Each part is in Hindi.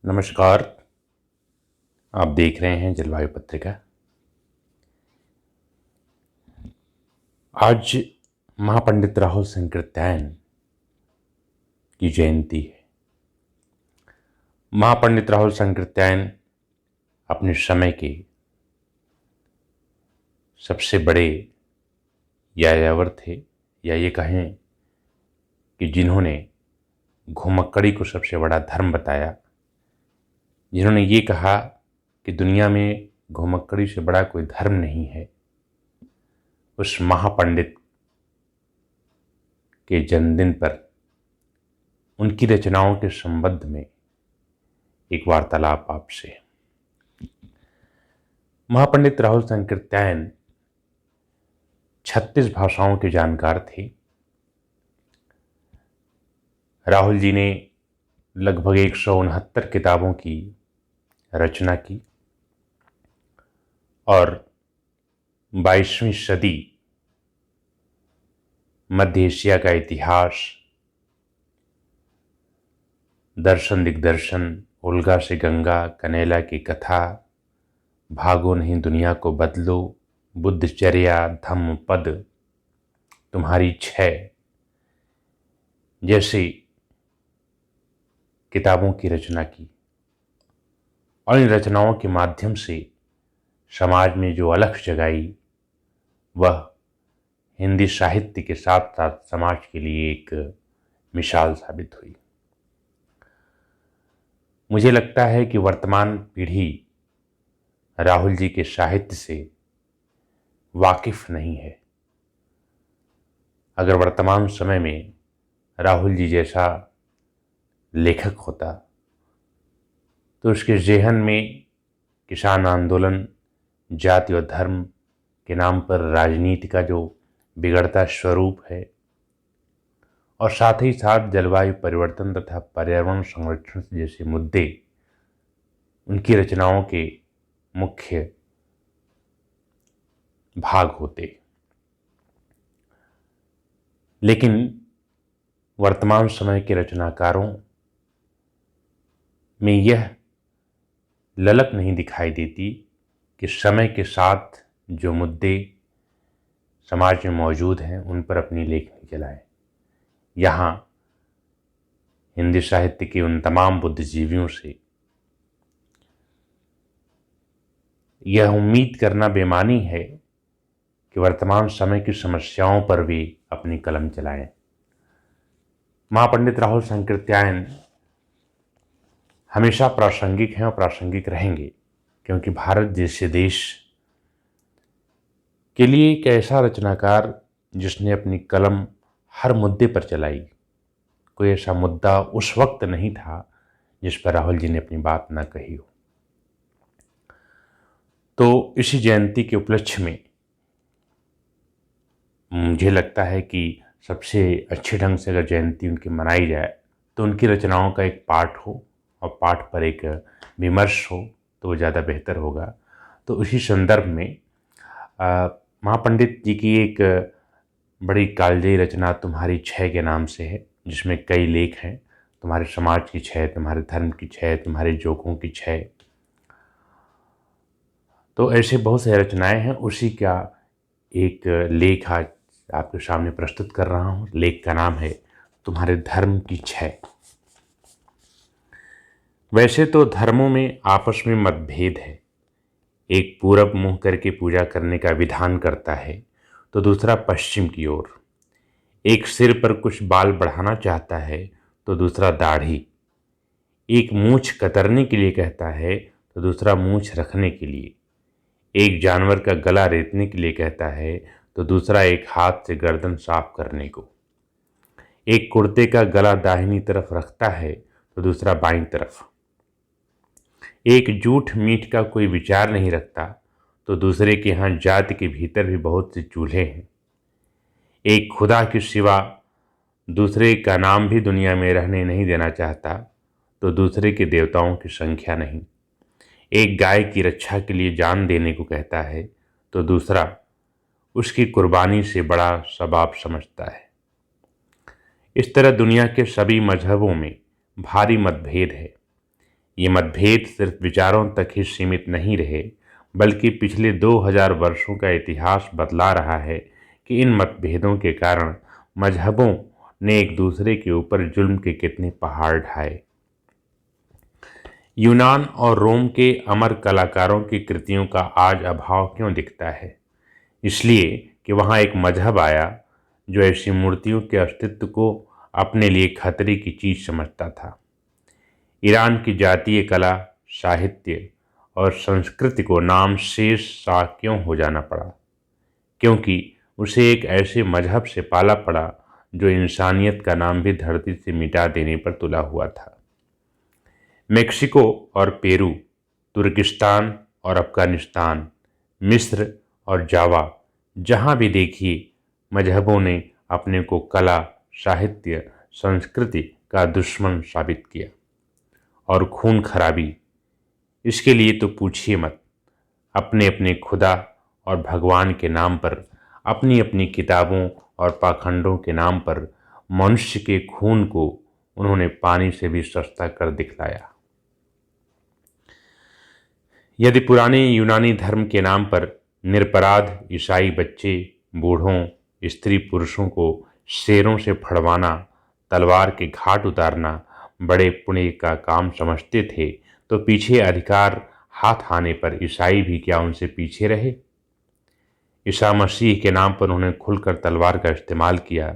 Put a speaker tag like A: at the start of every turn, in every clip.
A: नमस्कार। आप देख रहे हैं जलवायु पत्रिका। आज महापंडित राहुल संकृत्यायन की जयंती है। महापंडित राहुल संकृत्यायन अपने समय के सबसे बड़े यायावर थे, या ये कहें कि जिन्होंने घुमक्कड़ी को सबसे बड़ा धर्म बताया, जिन्होंने ये कहा कि दुनिया में घुमक्कड़ी से बड़ा कोई धर्म नहीं है। उस महापंडित के जन्मदिन पर उनकी रचनाओं के संबंध में एक वार्तालाप आपसे। महापंडित राहुल संकृत्यायन 36 भाषाओं के जानकार थे। राहुल जी ने लगभग 169 किताबों की रचना की और 22वीं सदी, मध्य एशिया का इतिहास, दर्शन दिग्दर्शन, उल्गा से गंगा, कनैला की कथा, भागो नहीं दुनिया को बदलो, बुद्धचर्या, धम्म पद, तुम्हारी छह जैसी किताबों की रचना की। और इन रचनाओं के माध्यम से समाज में जो अलख जगाई, वह हिंदी साहित्य के साथ साथ समाज के लिए एक मिसाल साबित हुई। मुझे लगता है कि वर्तमान पीढ़ी राहुल जी के साहित्य से वाकिफ नहीं है। अगर वर्तमान समय में राहुल जी जैसा लेखक होता तो उसके ज़हन में किसान आंदोलन, जाति और धर्म के नाम पर राजनीति का जो बिगड़ता स्वरूप है, और साथ ही साथ जलवायु परिवर्तन तथा पर्यावरण संरक्षण जैसे मुद्दे उनकी रचनाओं के मुख्य भाग होते। लेकिन वर्तमान समय के रचनाकारों में यह ललक नहीं दिखाई देती कि समय के साथ जो मुद्दे समाज में मौजूद हैं उन पर अपनी लेखनी चलाएं। यहाँ हिंदी साहित्य के उन तमाम बुद्धिजीवियों से यह उम्मीद करना बेमानी है कि वर्तमान समय की समस्याओं पर भी अपनी कलम चलाएं। महापंडित राहुल संकृत्यायन हमेशा प्रासंगिक हैं और प्रासंगिक रहेंगे, क्योंकि भारत जैसे देश के लिए एक ऐसा रचनाकार जिसने अपनी कलम हर मुद्दे पर चलाई। कोई ऐसा मुद्दा उस वक्त नहीं था जिस पर राहुल जी ने अपनी बात ना कही हो। तो इसी जयंती के उपलक्ष्य में मुझे लगता है कि सबसे अच्छे ढंग से अगर जयंती उनकी मनाई जाए तो उनकी रचनाओं का एक पाठ हो और पाठ पर एक विमर्श हो तो वो ज़्यादा बेहतर होगा। तो उसी संदर्भ में महापंडित जी की एक बड़ी कालजयी रचना तुम्हारी छह के नाम से है, जिसमें कई लेख हैं। तुम्हारे समाज की छह, तुम्हारे धर्म की छह, तुम्हारे जोकों की छह। तो ऐसे बहुत से रचनाएं हैं। उसी का एक लेख आज आपके सामने प्रस्तुत कर रहा हूँ। लेख का नाम है तुम्हारे धर्म की छह। वैसे तो धर्मों में आपस में मतभेद है। एक पूरब मुंह करके पूजा करने का विधान करता है तो दूसरा पश्चिम की ओर। एक सिर पर कुछ बाल बढ़ाना चाहता है तो दूसरा दाढ़ी। एक मूंछ कतरने के लिए कहता है तो दूसरा मूंछ रखने के लिए। एक जानवर का गला रेतने के लिए कहता है तो दूसरा एक हाथ से गर्दन साफ करने को। एक कुर्ते का गला दाहिनी तरफ रखता है तो दूसरा बाईं तरफ। एक जूठ मीठ का कोई विचार नहीं रखता तो दूसरे के यहाँ जाति के भीतर भी बहुत से चूल्हे हैं। एक खुदा के सिवा दूसरे का नाम भी दुनिया में रहने नहीं देना चाहता तो दूसरे के देवताओं की संख्या नहीं। एक गाय की रक्षा के लिए जान देने को कहता है तो दूसरा उसकी कुर्बानी से बड़ा सवाब समझता है। इस तरह दुनिया के सभी मजहबों में भारी मतभेद है। ये मतभेद सिर्फ विचारों तक ही सीमित नहीं रहे, बल्कि पिछले 2000 वर्षों का इतिहास बतला रहा है कि इन मतभेदों के कारण मजहबों ने एक दूसरे के ऊपर जुल्म के कितने पहाड़ ढाए। यूनान और रोम के अमर कलाकारों की कृतियों का आज अभाव क्यों दिखता है? इसलिए कि वहाँ एक मजहब आया जो ऐसी मूर्तियों के अस्तित्व को अपने लिए खतरे की चीज़ समझता था। ईरान की जातीय कला, साहित्य और संस्कृति को नाम शेष सा क्यों हो जाना पड़ा? क्योंकि उसे एक ऐसे मजहब से पाला पड़ा जो इंसानियत का नाम भी धरती से मिटा देने पर तुला हुआ था। मेक्सिको और पेरू, तुर्किस्तान और अफगानिस्तान, मिस्र और जावा, जहाँ भी देखिए मजहबों ने अपने को कला, साहित्य, संस्कृति का दुश्मन साबित किया। और खून खराबी, इसके लिए तो पूछिए मत। अपने अपने खुदा और भगवान के नाम पर, अपनी अपनी किताबों और पाखंडों के नाम पर मनुष्य के खून को उन्होंने पानी से भी सस्ता कर दिखलाया। यदि पुराने यूनानी धर्म के नाम पर निरपराध ईसाई बच्चे, बूढ़ों, स्त्री पुरुषों को शेरों से फड़वाना, तलवार के घाट उतारना बड़े पुण्य का काम समझते थे, तो पीछे अधिकार हाथ आने पर ईसाई भी क्या उनसे पीछे रहे? ईसा मसीह के नाम पर उन्होंने खुलकर तलवार का इस्तेमाल किया।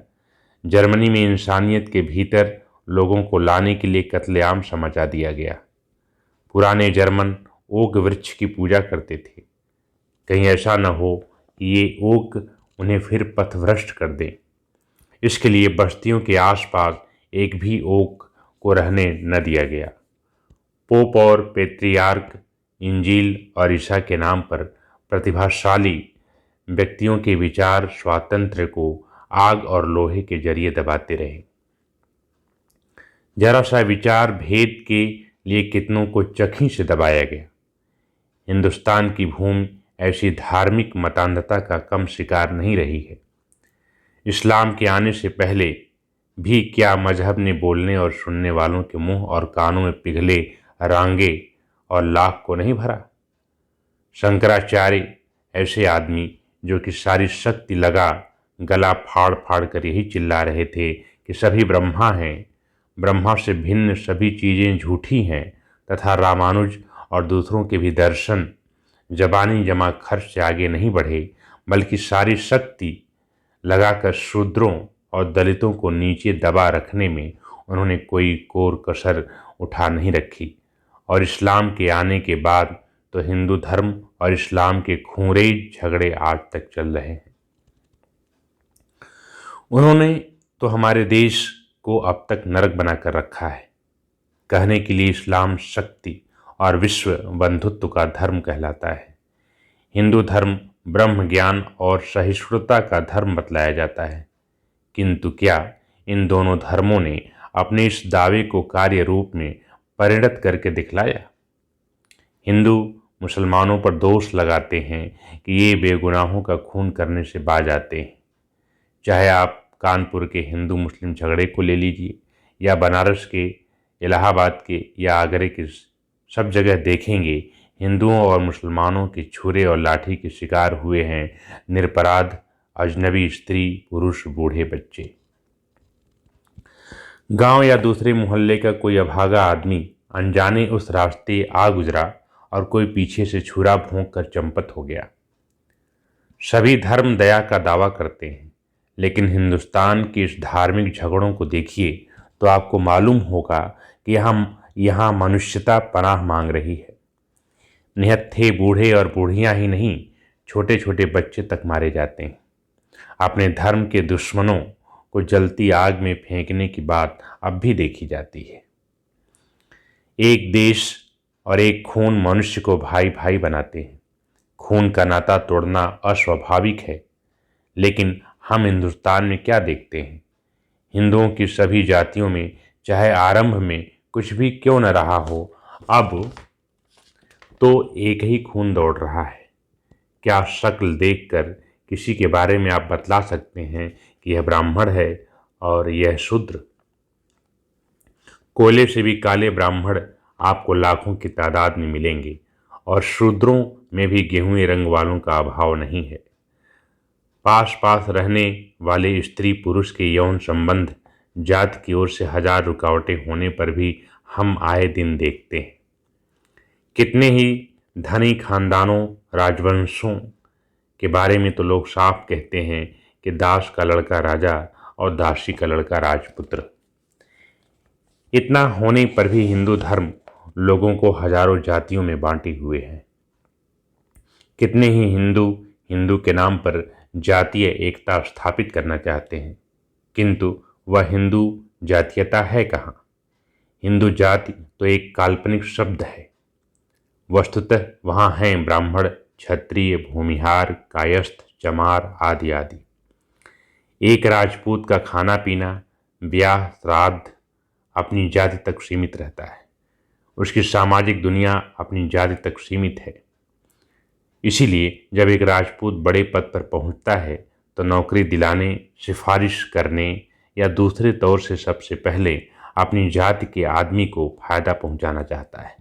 A: जर्मनी में इंसानियत के भीतर लोगों को लाने के लिए कत्लेआम समझा दिया गया। पुराने जर्मन ओक वृक्ष की पूजा करते थे, कहीं ऐसा न हो कि ये ओक उन्हें फिर पथभ्रष्ट कर दें। इसके लिए बस्तियों के आसपास एक भी ओक को रहने न दिया गया। पोप और पेट्रियार्क इंजील और ईसा के नाम पर प्रतिभाशाली व्यक्तियों के विचार स्वातंत्र्य को आग और लोहे के जरिए दबाते रहे। जरा सा विचार भेद के लिए कितनों को चखी से दबाया गया। हिंदुस्तान की भूमि ऐसी धार्मिक मतांधता का कम शिकार नहीं रही है। इस्लाम के आने से पहले भी क्या मजहब ने बोलने और सुनने वालों के मुंह और कानों में पिघले रांगे और लाख को नहीं भरा? शंकराचार्य ऐसे आदमी जो कि सारी शक्ति लगा गला फाड़ फाड़ कर यही चिल्ला रहे थे कि सभी ब्रह्मा हैं, ब्रह्मा से भिन्न सभी चीज़ें झूठी हैं, तथा रामानुज और दूसरों के भी दर्शन जबानी जमा खर्च से आगे नहीं बढ़े, बल्कि सारी शक्ति लगाकर शूद्रों और दलितों को नीचे दबा रखने में उन्होंने कोई कोर कसर उठा नहीं रखी। और इस्लाम के आने के बाद तो हिंदू धर्म और इस्लाम के खूंरेज झगड़े आज तक चल रहे हैं। उन्होंने तो हमारे देश को अब तक नरक बनाकर रखा है। कहने के लिए इस्लाम शक्ति और विश्व बंधुत्व का धर्म कहलाता है। हिंदू धर्म ब्रह्म ज्ञान और सहिष्णुता का धर्म बतलाया जाता है, किंतु क्या इन दोनों धर्मों ने अपने इस दावे को कार्य रूप में परिणत करके दिखलाया? हिंदू मुसलमानों पर दोष लगाते हैं कि ये बेगुनाहों का खून करने से बाज आते हैं। चाहे आप कानपुर के हिंदू मुस्लिम झगड़े को ले लीजिए, या बनारस के, इलाहाबाद के या आगरे के, सब जगह देखेंगे हिंदुओं और मुसलमानों के छुरे और लाठी के शिकार हुए हैं निरपराध अजनबी स्त्री, पुरुष, बूढ़े, बच्चे। गांव या दूसरे मोहल्ले का कोई अभागा आदमी अनजाने उस रास्ते आ गुजरा और कोई पीछे से छुरा भोंक कर चंपत हो गया। सभी धर्म दया का दावा करते हैं, लेकिन हिंदुस्तान के इस धार्मिक झगड़ों को देखिए तो आपको मालूम होगा कि यहाँ मनुष्यता पनाह मांग रही है। निहत्थे बूढ़े और बूढ़ियाँ ही नहीं, छोटे छोटे बच्चे तक मारे जाते हैं। अपने धर्म के दुश्मनों को जलती आग में फेंकने की बात अब भी देखी जाती है। एक देश और एक खून मनुष्य को भाई भाई बनाते हैं। खून का नाता तोड़ना अस्वाभाविक है, लेकिन हम हिंदुस्तान में क्या देखते हैं? हिंदुओं की सभी जातियों में चाहे आरंभ में कुछ भी क्यों न रहा हो, अब तो एक ही खून दौड़ रहा है। क्या शक्ल देखकर किसी के बारे में आप बतला सकते हैं कि यह ब्राह्मण है और यह शूद्र? कोयले से भी काले ब्राह्मण आपको लाखों की तादाद में मिलेंगे और शूद्रों में भी गेहूं रंग वालों का अभाव नहीं है। पास पास रहने वाले स्त्री पुरुष के यौन संबंध जात की ओर से हजार रुकावटें होने पर भी हम आए दिन देखते हैं। कितने ही धनी खानदानों राजवंशों के बारे में तो लोग साफ कहते हैं कि दास का लड़का राजा और दासी का लड़का राजपुत्र। इतना होने पर भी हिंदू धर्म लोगों को हजारों जातियों में बांटे हुए है। कितने ही हिंदू हिंदू के नाम पर जातीय एकता स्थापित करना चाहते हैं, किंतु वह हिंदू जातीयता है कहाँ। हिंदू जाति तो एक काल्पनिक शब्द है। वस्तुतः वहाँ हैं ब्राह्मण, क्षत्रिय, भूमिहार, कायस्थ, चमार आदि आदि। एक राजपूत का खाना पीना, ब्याह, श्राद्ध अपनी जाति तक सीमित रहता है। उसकी सामाजिक दुनिया अपनी जाति तक सीमित है। इसीलिए जब एक राजपूत बड़े पद पर पहुंचता है तो नौकरी दिलाने, सिफारिश करने या दूसरे तौर से सबसे पहले अपनी जाति के आदमी को फायदा पहुंचाना चाहता है।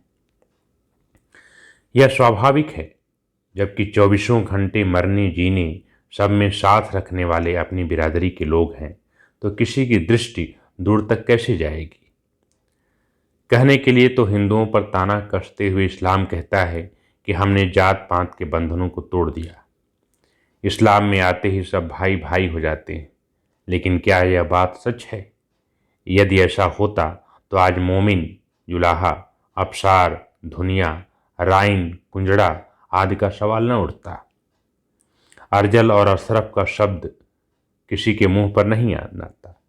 A: यह स्वाभाविक है, जबकि 24 घंटे मरने जीने सब में साथ रखने वाले अपनी बिरादरी के लोग हैं, तो किसी की दृष्टि दूर तक कैसे जाएगी। कहने के लिए तो हिंदुओं पर ताना कसते हुए इस्लाम कहता है कि हमने जात पात के बंधनों को तोड़ दिया। इस्लाम में आते ही सब भाई भाई हो जाते हैं, लेकिन क्या यह बात सच है? यदि ऐसा होता तो आज मोमिन, जुलाहा, अबसार, धुनिया, राइन, कुंजड़ा आदि का सवाल न उठता। अर्जल और अशरफ का शब्द किसी के मुंह पर नहीं आता।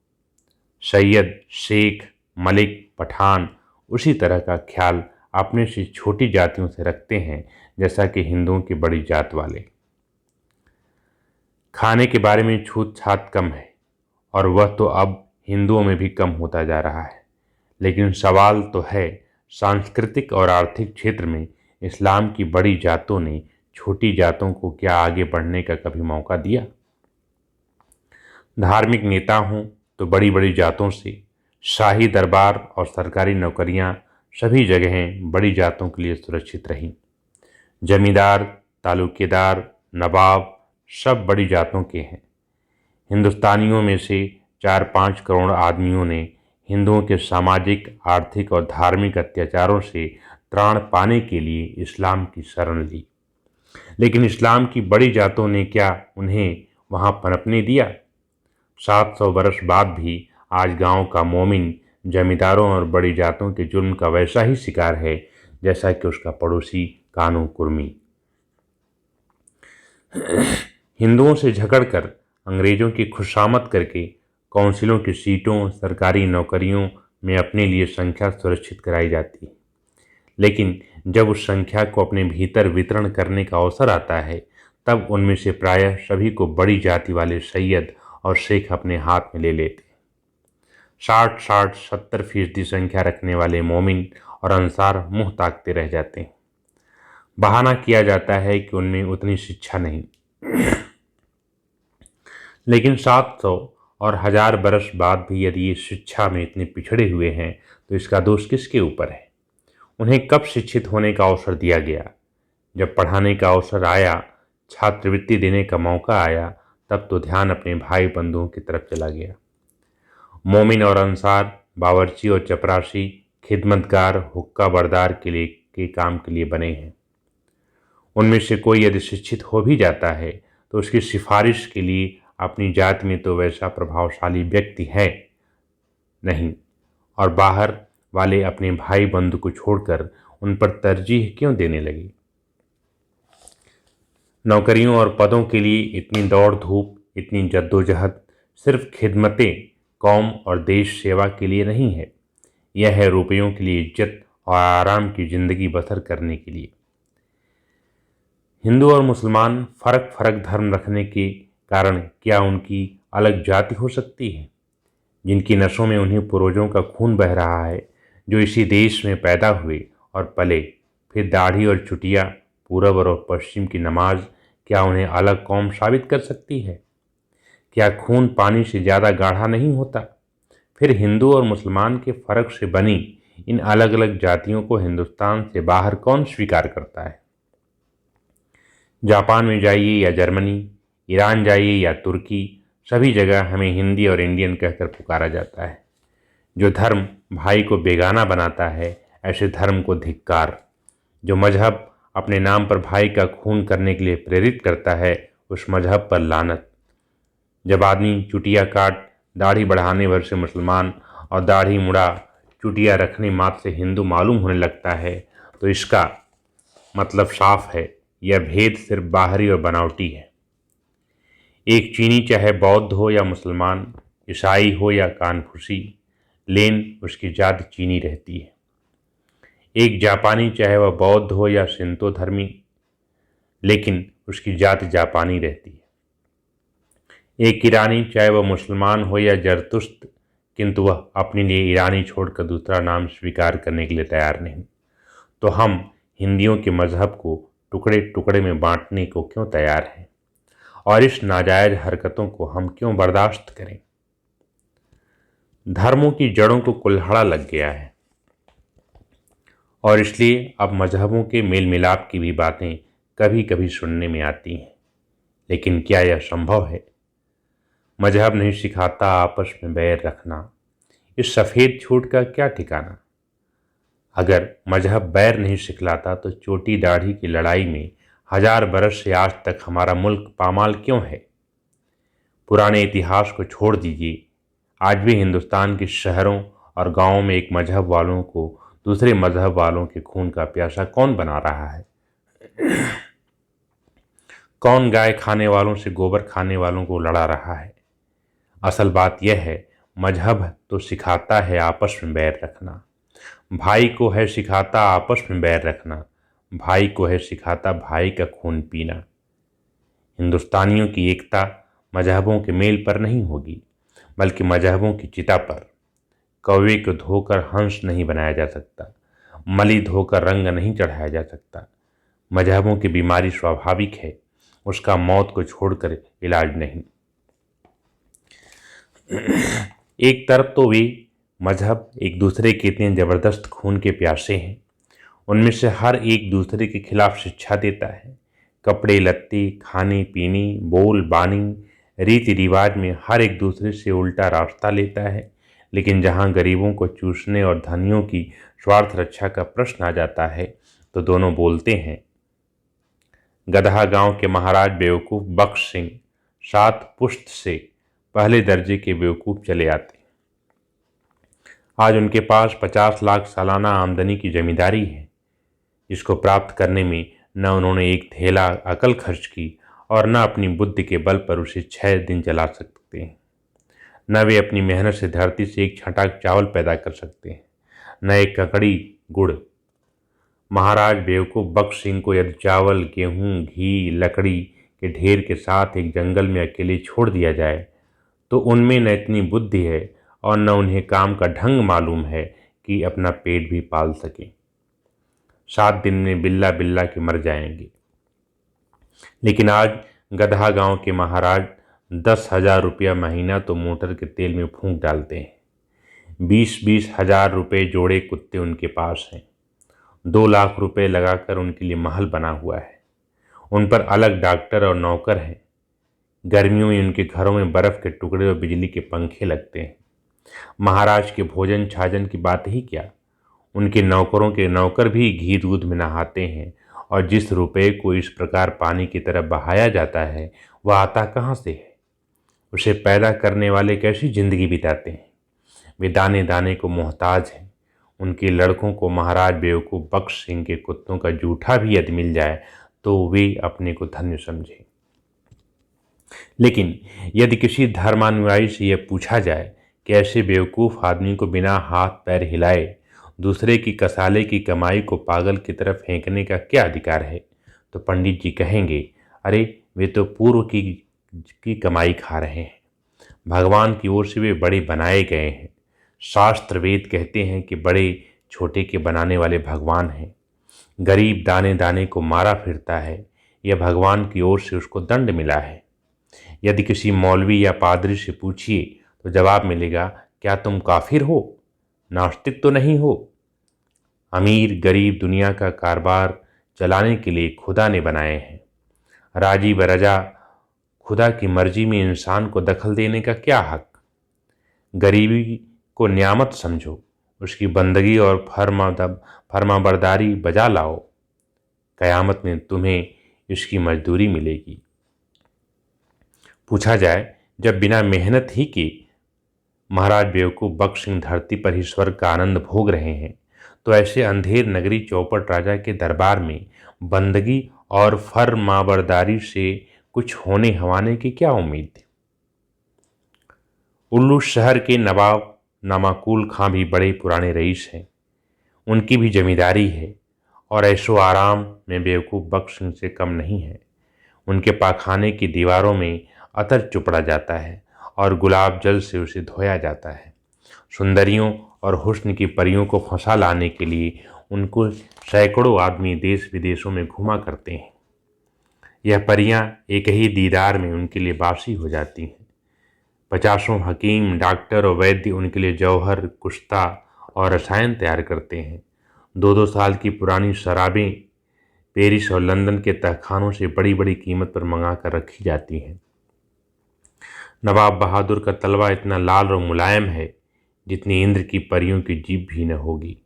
A: सैयद, शेख, मलिक, पठान उसी तरह का ख्याल अपने से छोटी जातियों से रखते हैं जैसा कि हिंदुओं की बड़ी जात वाले। खाने के बारे में छूत छात कम है और वह तो अब हिंदुओं में भी कम होता जा रहा है, लेकिन सवाल तो है सांस्कृतिक और आर्थिक क्षेत्र में इस्लाम की बड़ी जातों ने छोटी जातों को क्या आगे बढ़ने का कभी मौका दिया? धार्मिक नेता हों तो बड़ी बड़ी जातों से, शाही दरबार और सरकारी नौकरियां सभी जगहें बड़ी जातों के लिए सुरक्षित रहीं। जमींदार, तालुकेदार, नवाब सब बड़ी जातों के हैं। हिंदुस्तानियों में से 4-5 करोड़ आदमियों ने हिंदुओं के सामाजिक, आर्थिक और धार्मिक अत्याचारों से त्राण पाने के लिए इस्लाम की शरण ली, लेकिन इस्लाम की बड़ी जातों ने क्या उन्हें वहाँ पनपने दिया? 700 बरस बाद भी आज गांव का मोमिन जमींदारों और बड़ी जातों के जुल्म का वैसा ही शिकार है जैसा कि उसका पड़ोसी कानू कुर्मी। हिंदुओं से झगड़कर, अंग्रेजों की खुशामद करके काउंसिलों की सीटों, सरकारी नौकरियों में अपने लिए संख्या सुरक्षित कराई जाती है, लेकिन जब उस संख्या को अपने भीतर वितरण करने का अवसर आता है तब उनमें से प्रायः सभी को बड़ी जाति वाले सैयद और शेख अपने हाथ में ले लेते हैं। 60-70% संख्या रखने वाले मोमिन और अंसार मुंह ताकते रह जाते हैं। बहाना किया जाता है कि उनमें उतनी शिक्षा नहीं। लेकिन 700 और 1000 बरस बाद भी यदि ये शिक्षा में इतने पिछड़े हुए हैं तो इसका दोष किसके ऊपर है? उन्हें कब शिक्षित होने का अवसर दिया गया? जब पढ़ाने का अवसर आया, छात्रवृत्ति देने का मौका आया, तब तो ध्यान अपने भाई बंधुओं की तरफ चला गया। मोमिन और अंसार बावर्ची और चपरासी, खिदमतगार, हुक्का बरदार के काम के लिए बने हैं। उनमें से कोई यदि शिक्षित हो भी जाता है तो उसकी सिफारिश के लिए अपनी जाति में तो वैसा प्रभावशाली व्यक्ति है नहीं, और बाहर वाले अपने भाई बंधु को छोड़कर उन पर तरजीह क्यों देने लगे? नौकरियों और पदों के लिए इतनी दौड़ धूप, इतनी जद्दोजहद सिर्फ खिदमतें कौम और देश सेवा के लिए नहीं है, यह है रुपयों के लिए, इज्जत और आराम की ज़िंदगी बसर करने के लिए। हिंदू और मुसलमान फर्क धर्म रखने के कारण क्या उनकी अलग जाति हो सकती है? जिनकी नसों में उन्हीं पूर्वजों का खून बह रहा है जो इसी देश में पैदा हुए और पले, फिर दाढ़ी और चुटिया, पूरब और पश्चिम की नमाज क्या उन्हें अलग कौम साबित कर सकती है? क्या खून पानी से ज़्यादा गाढ़ा नहीं होता? फिर हिंदू और मुसलमान के फ़र्क से बनी इन अलग अलग जातियों को हिंदुस्तान से बाहर कौन स्वीकार करता है? जापान में जाइए या जर्मनी, ईरान जाइए या तुर्की, सभी जगह हमें हिंदी और इंडियन कहकर पुकारा जाता है। जो धर्म भाई को बेगाना बनाता है, ऐसे धर्म को धिक्कार। जो मजहब अपने नाम पर भाई का खून करने के लिए प्रेरित करता है, उस मजहब पर लानत। जब आदमी चुटिया काट दाढ़ी बढ़ाने भर से मुसलमान और दाढ़ी मुड़ा चुटिया रखने मात्र से हिंदू मालूम होने लगता है, तो इसका मतलब साफ है, यह भेद सिर्फ बाहरी और बनावटी है। एक चीनी चाहे बौद्ध हो या मुसलमान, ईसाई हो या कानफूसी, लेन उसकी जाति चीनी रहती है। एक जापानी चाहे वह बौद्ध हो या शिंतो धर्मी, लेकिन उसकी जाति जापानी रहती है। एक ईरानी चाहे वह मुसलमान हो या जरतुस्त, किंतु वह अपने लिए ईरानी छोड़कर दूसरा नाम स्वीकार करने के लिए तैयार नहीं। तो हम हिंदियों के मजहब को टुकड़े टुकड़े में बांटने को क्यों तैयार हैं, और इस नाजायज हरकतों को हम क्यों बर्दाश्त करें? धर्मों की जड़ों को कुल्हाड़ा लग गया है, और इसलिए अब मजहबों के मेल मिलाप की भी बातें कभी कभी सुनने में आती हैं। लेकिन क्या यह संभव है? मजहब नहीं सिखाता आपस में बैर रखना, इस सफ़ेद छूट का क्या ठिकाना? अगर मजहब बैर नहीं सिखलाता तो चोटी दाढ़ी की लड़ाई में 1000 बरस से आज तक हमारा मुल्क पामाल क्यों है? पुराने इतिहास को छोड़ दीजिए, आज भी हिंदुस्तान के शहरों और गांवों में एक मजहब वालों को दूसरे मजहब वालों के खून का प्यासा कौन बना रहा है? कौन गाय खाने वालों से गोबर खाने वालों को लड़ा रहा है? असल बात यह है, मजहब तो सिखाता है आपस में बैर रखना, भाई को है सिखाता आपस में बैर रखना, भाई को है सिखाता भाई का खून पीना। हिंदुस्तानियों की एकता मजहबों के मेल पर नहीं होगी, बल्कि मजहबों की चिता पर। कौवे को धोकर हंस नहीं बनाया जा सकता, मली धोकर रंग नहीं चढ़ाया जा सकता। मजहबों की बीमारी स्वाभाविक है, उसका मौत को छोड़कर इलाज नहीं। एक तरफ तो वे मजहब एक दूसरे के इतने ज़बरदस्त खून के प्यासे हैं, उनमें से हर एक दूसरे के खिलाफ शिक्षा देता है। कपड़े लत्ते, खाने पीने, बोल बानी, रीति रिवाज में हर एक दूसरे से उल्टा रास्ता लेता है। लेकिन जहाँ गरीबों को चूसने और धनियों की स्वार्थ रक्षा का प्रश्न आ जाता है, तो दोनों बोलते हैं। गदहा गांव के महाराज बेवकूफ़ बख्श सिंह 7 पुश्त से पहले दर्जे के बेवकूफ़ चले आते। आज उनके पास 50 लाख सालाना आमदनी की जमींदारी है, जिसको प्राप्त करने में न उन्होंने एक थैला अकल खर्च की और न अपनी बुद्धि के बल पर उसे 6 दिन चला सकते हैं। न वे अपनी मेहनत से धरती से एक छटाक चावल पैदा कर सकते हैं, न एक ककड़ी गुड़। महाराज बेवकूफ़ बख्श सिंह को यदि चावल, गेहूँ, घी, लकड़ी के ढेर के साथ एक जंगल में अकेले छोड़ दिया जाए, तो उनमें न इतनी बुद्धि है और न उन्हें काम का ढंग मालूम है कि अपना पेट भी पाल सकें। 7 दिन में बिल्ला बिल्ला के मर जाएंगे। लेकिन आज गदहा गांव के महाराज 10,000 रुपया महीना तो मोटर के तेल में फूंक डालते हैं। 20-20 हज़ार रुपये जोड़े कुत्ते उनके पास हैं। 2 लाख रुपए लगाकर उनके लिए महल बना हुआ है। उन पर अलग डॉक्टर और नौकर हैं। गर्मियों में उनके घरों में बर्फ़ के टुकड़े और बिजली के पंखे लगते हैं। महाराज के भोजन छाजन की बात ही क्या, उनके नौकरों के नौकर भी घी दूध में नहाते हैं, और जिस रुपये को इस प्रकार पानी की तरफ बहाया जाता है, वह आता कहाँ से है? उसे पैदा करने वाले कैसी ज़िंदगी बिताते हैं? वे दाने दाने को मोहताज हैं। उनके लड़कों को महाराज बेवकूफ़ बख्श सिंह के कुत्तों का जूठा भी यदि मिल जाए तो वे अपने को धन्य समझें। लेकिन यदि किसी धर्मानुयायी से यह पूछा जाए कि ऐसे बेवकूफ़ आदमी को बिना हाथ पैर हिलाए दूसरे की कसाले की कमाई को पागल की तरफ फेंकने का क्या अधिकार है, तो पंडित जी कहेंगे, अरे वे तो पूर्व की कमाई खा रहे हैं। भगवान की ओर से वे बड़े बनाए गए हैं। शास्त्र वेद कहते हैं कि बड़े छोटे के बनाने वाले भगवान हैं। गरीब दाने दाने को मारा फिरता है, यह भगवान की ओर से उसको दंड मिला है। यदि किसी मौलवी या पादरी से पूछिए तो जवाब मिलेगा, क्या तुम काफिर हो, नास्तिक तो नहीं हो? अमीर गरीब दुनिया का कारोबार चलाने के लिए खुदा ने बनाए हैं। राजी बरजा खुदा की मर्जी में इंसान को दखल देने का क्या हक। गरीबी को नियामत समझो, उसकी बंदगी और फरमाबरदारी बजा लाओ। कयामत में तुम्हें इसकी मजदूरी मिलेगी। पूछा जाए, जब बिना मेहनत ही के महाराज बेवकूफ़ बख्श सिंह धरती पर ही स्वर्ग का आनंद भोग रहे हैं, तो ऐसे अंधेर नगरी चौपट राजा के दरबार में बंदगी और फरमाबरदारी से कुछ होने हवाने की क्या उम्मीद थी। उल्लू शहर के नवाब नामाकुल खां भी बड़े पुराने रईस हैं। उनकी भी जमींदारी है और ऐशो आराम में बेवकूफ़ बख्श सिंह से कम नहीं है। उनके पाखाने की दीवारों में अतर चुपड़ा जाता है और गुलाब जल से उसे धोया जाता है। सुंदरियों और हुस्न की परियों को फंसा लाने के लिए उनको सैकड़ों आदमी देश विदेशों में घुमा करते हैं। यह परियां एक ही दीदार में उनके लिए बासी हो जाती हैं। पचासों हकीम, डॉक्टर और वैद्य उनके लिए जौहर, कुश्ता और रसायन तैयार करते हैं। 2-2 साल की पुरानी शराबें पेरिस और लंदन के तहखानों से बड़ी बड़ी कीमत पर मंगा कर रखी जाती हैं। नवाब बहादुर का तलवा इतना लाल और मुलायम है जितनी इंद्र की परियों की जीभ भी न होगी।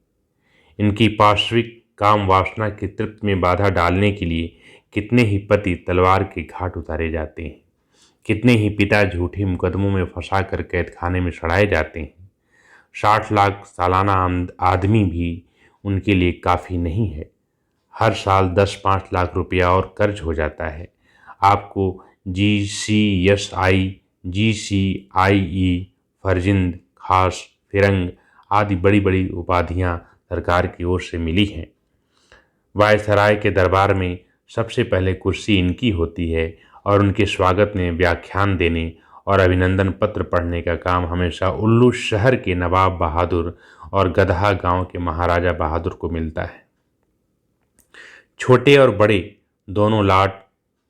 A: इनकी पार्श्विक काम वासना की तृप्ति में बाधा डालने के लिए कितने ही पति तलवार के घाट उतारे जाते हैं, कितने ही पिता झूठे मुकदमों में फंसा कर कैद खाने में सड़ाए जाते हैं। 60 लाख सालाना आदमी भी उनके लिए काफ़ी नहीं है। हर साल 10-5 लाख रुपया और कर्ज हो जाता है। आपको GCSI, GCIE, फर्जिंद, खास, फिरंग आदि बड़ी बड़ी उपाधियां सरकार की ओर से मिली हैं। वायसराय के दरबार में सबसे पहले कुर्सी इनकी होती है और उनके स्वागत में व्याख्यान देने और अभिनंदन पत्र पढ़ने का काम हमेशा उल्लू शहर के नवाब बहादुर और गदहा गांव के महाराजा बहादुर को मिलता है। छोटे और बड़े दोनों लाट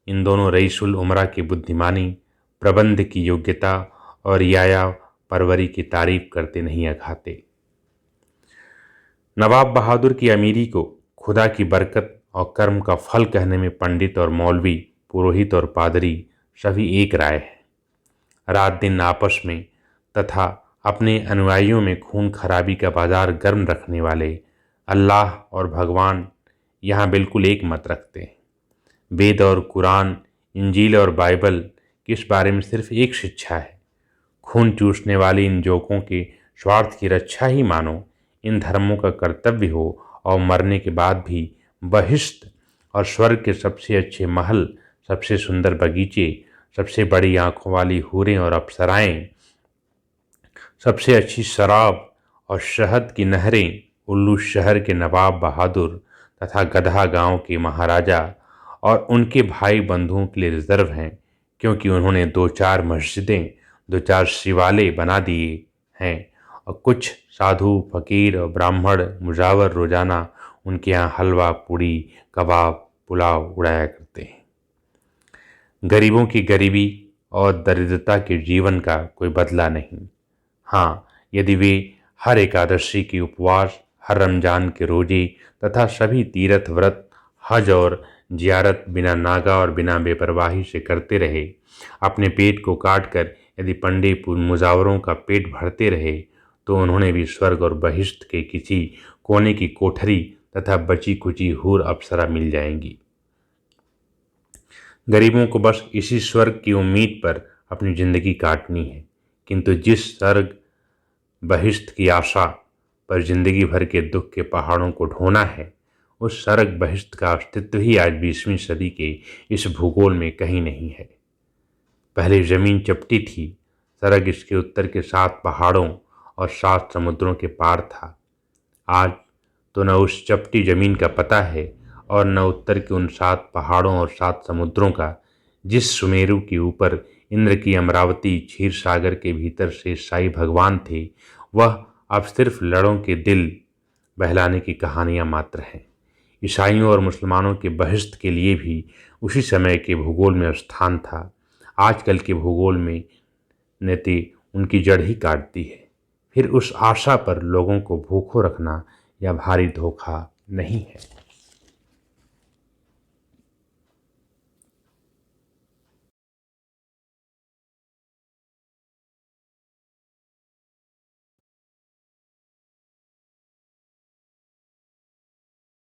A: इन दोनों रईसुल उमरा की बुद्धिमानी, प्रबंध की योग्यता और याया परवरी की तारीफ करते नहीं अघाते। नवाब बहादुर की अमीरी को खुदा की बरकत और कर्म का फल कहने में पंडित और मौलवी, पुरोहित और पादरी सभी एक राय है। रात दिन आपस में तथा अपने अनुयायियों में खून खराबी का बाजार गर्म रखने वाले अल्लाह और भगवान यहाँ बिल्कुल एक मत रखते हैं। वेद और कुरान, इंजील और बाइबल की इस बारे में सिर्फ एक शिक्षा है, खून चूसने वाले इन जोकों के स्वार्थ की रक्षा ही मानो इन धर्मों का कर्तव्य हो और मरने के बाद भी बहिश्त और स्वर्ग के सबसे अच्छे महल, सबसे सुंदर बगीचे, सबसे बड़ी आंखों वाली हूरें और अप्सराएं, सबसे अच्छी शराब और शहद की नहरें उल्लू शहर के नवाब बहादुर तथा गदहा गांव के महाराजा और उनके भाई बंधुओं के लिए रिजर्व हैं, क्योंकि उन्होंने 2-4 मस्जिदें, 2-4 शिवालय बना दिए हैं और कुछ साधु, फकीर और ब्राह्मण मुजावर रोजाना उनके यहाँ हलवा, पूड़ी, कबाब, पुलाव उड़ाया करते हैं। गरीबों की गरीबी और दरिद्रता के जीवन का कोई बदला नहीं। हाँ, यदि वे हर एकादशी की उपवास, हर रमजान के रोजे तथा सभी तीर्थ व्रत, हज और जियारत बिना नागा और बिना बेपरवाही से करते रहे, अपने पेट को काट कर यदि पंडे मुजावरों का पेट भरते रहे, तो उन्होंने भी स्वर्ग और बहिश्त के किसी कोने की कोठरी तथा बची कुची हूर अप्सरा मिल जाएंगी। गरीबों को बस इसी स्वर्ग की उम्मीद पर अपनी जिंदगी काटनी है, किंतु जिस स्वर्ग बहिश्त की आशा पर जिंदगी भर के दुख के पहाड़ों को ढोना है, उस स्वर्ग बहिश्त का अस्तित्व ही आज 20वीं सदी के इस भूगोल में कहीं नहीं है। पहले जमीन चपटी थी, स्वर्ग इसके उत्तर के 7 पहाड़ों और 7 समुद्रों के पार था। आज तो न उस चपटी जमीन का पता है और न उत्तर के उन 7 पहाड़ों और 7 समुद्रों का। जिस सुमेरु के ऊपर इंद्र की अमरावती, क्षीर सागर के भीतर से साई भगवान थे, वह अब सिर्फ लड़ों के दिल बहलाने की कहानियाँ मात्र हैं। ईसाइयों और मुसलमानों के बहिश्त के लिए भी उसी समय के भूगोल में स्थान था। आजकल के भूगोल में नीति उनकी जड़ ही काटती है। फिर उस आशा पर लोगों को भूखों रखना या भारी धोखा नहीं है।